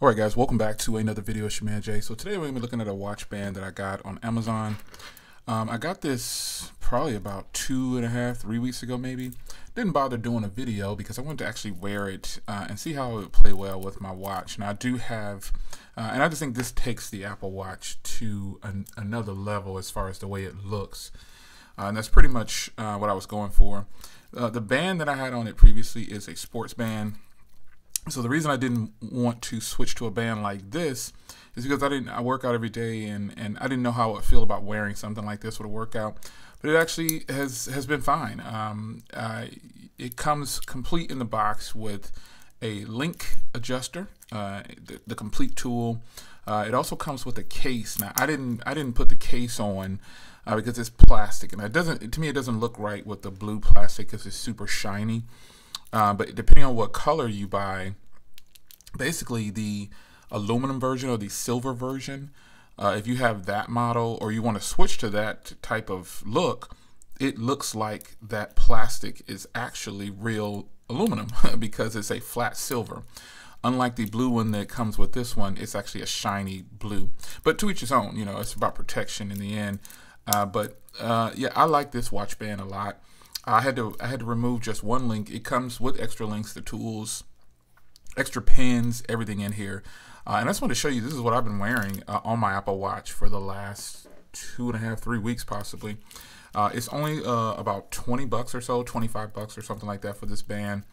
Alright guys, welcome back to another video. It's your man Jay. So today we're going to be looking at a watch band that I got on Amazon. I got this probably about 2.5, 3 weeks ago maybe. Didn't bother doing a video because I wanted to actually wear it and see how it would play well with my watch. Now I do have, and I just think this takes the Apple Watch to another level as far as the way it looks. And that's pretty much what I was going for. The band that I had on it previously is a sports band. So the reason I didn't want to switch to a band like this is because I work out every day and I didn't know how I would feel about wearing something like this with a workout. But it actually has been fine. It comes complete in the box with a link adjuster, the complete tool. It also comes with a case. Now I didn't put the case on because it's plastic, and to me it doesn't look right with the blue plastic because it's super shiny. But depending on what color you buy, basically the aluminum version or the silver version, if you have that model or you want to switch to that type of look, it looks like that plastic is actually real aluminum because it's a flat silver. Unlike the blue one that comes with this one, it's actually a shiny blue. But to each his own, you know, it's about protection in the end. Yeah, I like this watch band a lot. I had to remove just one link. It comes with extra links, the tools, extra pins, everything in here. And I just want to show you, this is what I've been wearing on my Apple Watch for the last 2.5, 3 weeks possibly. It's only about 20 bucks or so, 25 bucks or something like that for this band.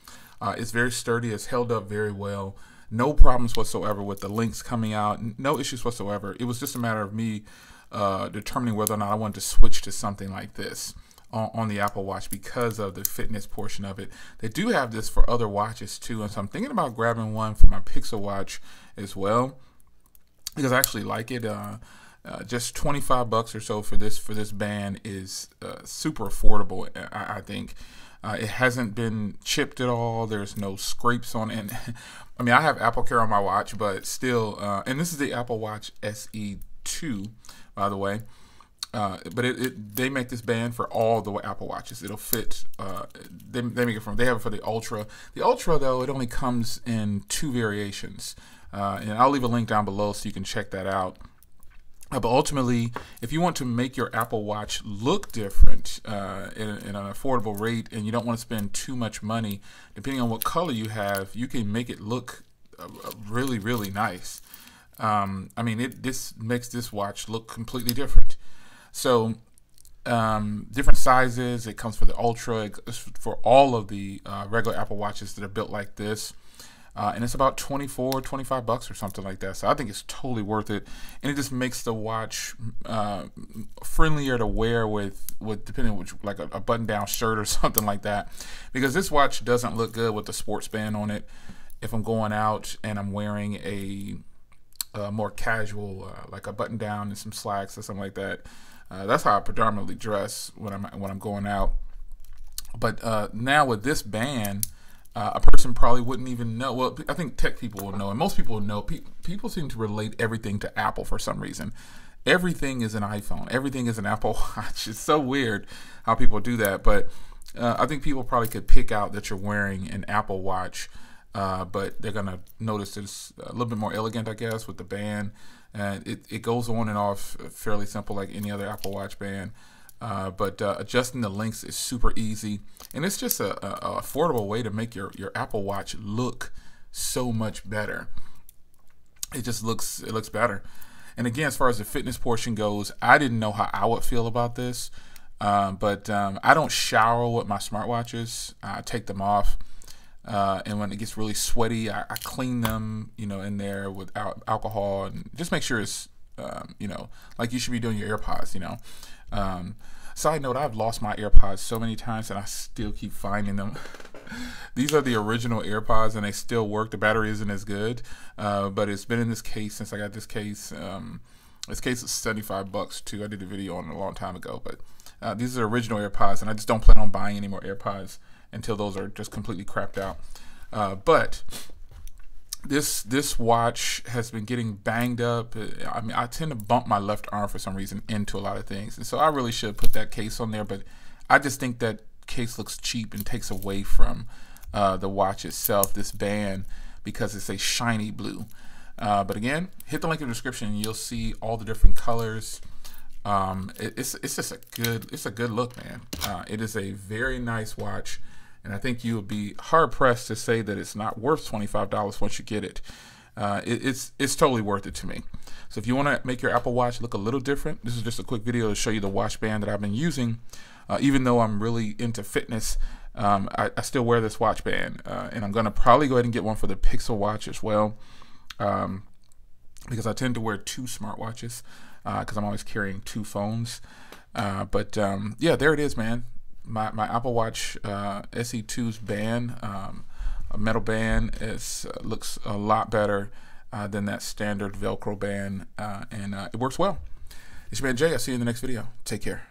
It's very sturdy. It's held up very well. No problems whatsoever with the links coming out. No issues whatsoever. It was just a matter of me determining whether or not I wanted to switch to something like this on the Apple Watch because of the fitness portion of it. They do have this for other watches too, and so I'm thinking about grabbing one for my Pixel watch as well because I actually like it. Just 25 bucks or so for this band is super affordable. I think it hasn't been chipped at all. There's no scrapes on it. I mean, I have Apple Care on my watch, but still, and this is the Apple Watch SE2, by the way. But they make this band for all the Apple Watches. It'll fit. They make it they have it for the Ultra. The Ultra though, it only comes in 2 variations, and I'll leave a link down below so you can check that out. But ultimately, if you want to make your Apple Watch look different in an affordable rate, and you don't want to spend too much money, depending on what color you have, you can make it look really, really nice. I mean, this makes this watch look completely different. So different sizes. It comes for the Ultra, for all of the regular Apple Watches that are built like this. And it's about 24, 25 bucks or something like that. So I think it's totally worth it. And it just makes the watch friendlier to wear with depending on which, like a button-down shirt or something like that. Because this watch doesn't look good with the sports band on it. If I'm going out and I'm wearing a more casual, like a button-down and some slacks or something like that. That's how I predominantly dress when I'm going out. But now with this band, a person probably wouldn't even know. Well, I think tech people will know, and most people will know. People seem to relate everything to Apple for some reason. Everything is an iPhone. Everything is an Apple Watch. It's so weird how people do that. But I think people probably could pick out that you're wearing an Apple Watch, but they're gonna notice it's a little bit more elegant, I guess, with the band. And it goes on and off fairly simple like any other Apple Watch band. But adjusting the links is super easy, and it's just a affordable way to make your Apple Watch look so much better. It looks better. And again, as far as the fitness portion goes, I didn't know how I would feel about this, but I don't shower with my smartwatches. I take them off, and when it gets really sweaty, I clean them, you know, in there with alcohol, and just make sure it's you know, like you should be doing your AirPods, you know. Side note, I've lost my AirPods so many times and I still keep finding them. These are the original AirPods and they still work. The battery isn't as good, but it's been in this case since I got this case. This case is 75 bucks too. I did a video on it a long time ago, but these are original AirPods and I just don't plan on buying any more AirPods until those are just completely crapped out. But this watch has been getting banged up. I mean, I tend to bump my left arm for some reason into a lot of things, and so I really should put that case on there, but I just think that case looks cheap and takes away from the watch itself, this band, because it's a shiny blue. But again, hit the link in the description and you'll see all the different colors. It's just a good look, man. It is a very nice watch, and I think you would be hard pressed to say that it's not worth $25 once you get it. It's totally worth it to me. So if you want to make your Apple Watch look a little different, this is just a quick video to show you the watch band that I've been using. Even though I'm really into fitness, I still wear this watch band, and I'm gonna probably go ahead and get one for the Pixel Watch as well, because I tend to wear two smartwatches because I'm always carrying two phones. Yeah, there it is, man. My Apple Watch SE2's band, a metal band, looks a lot better than that standard Velcro band, and it works well. It's your man Jay. I'll see you in the next video. Take care.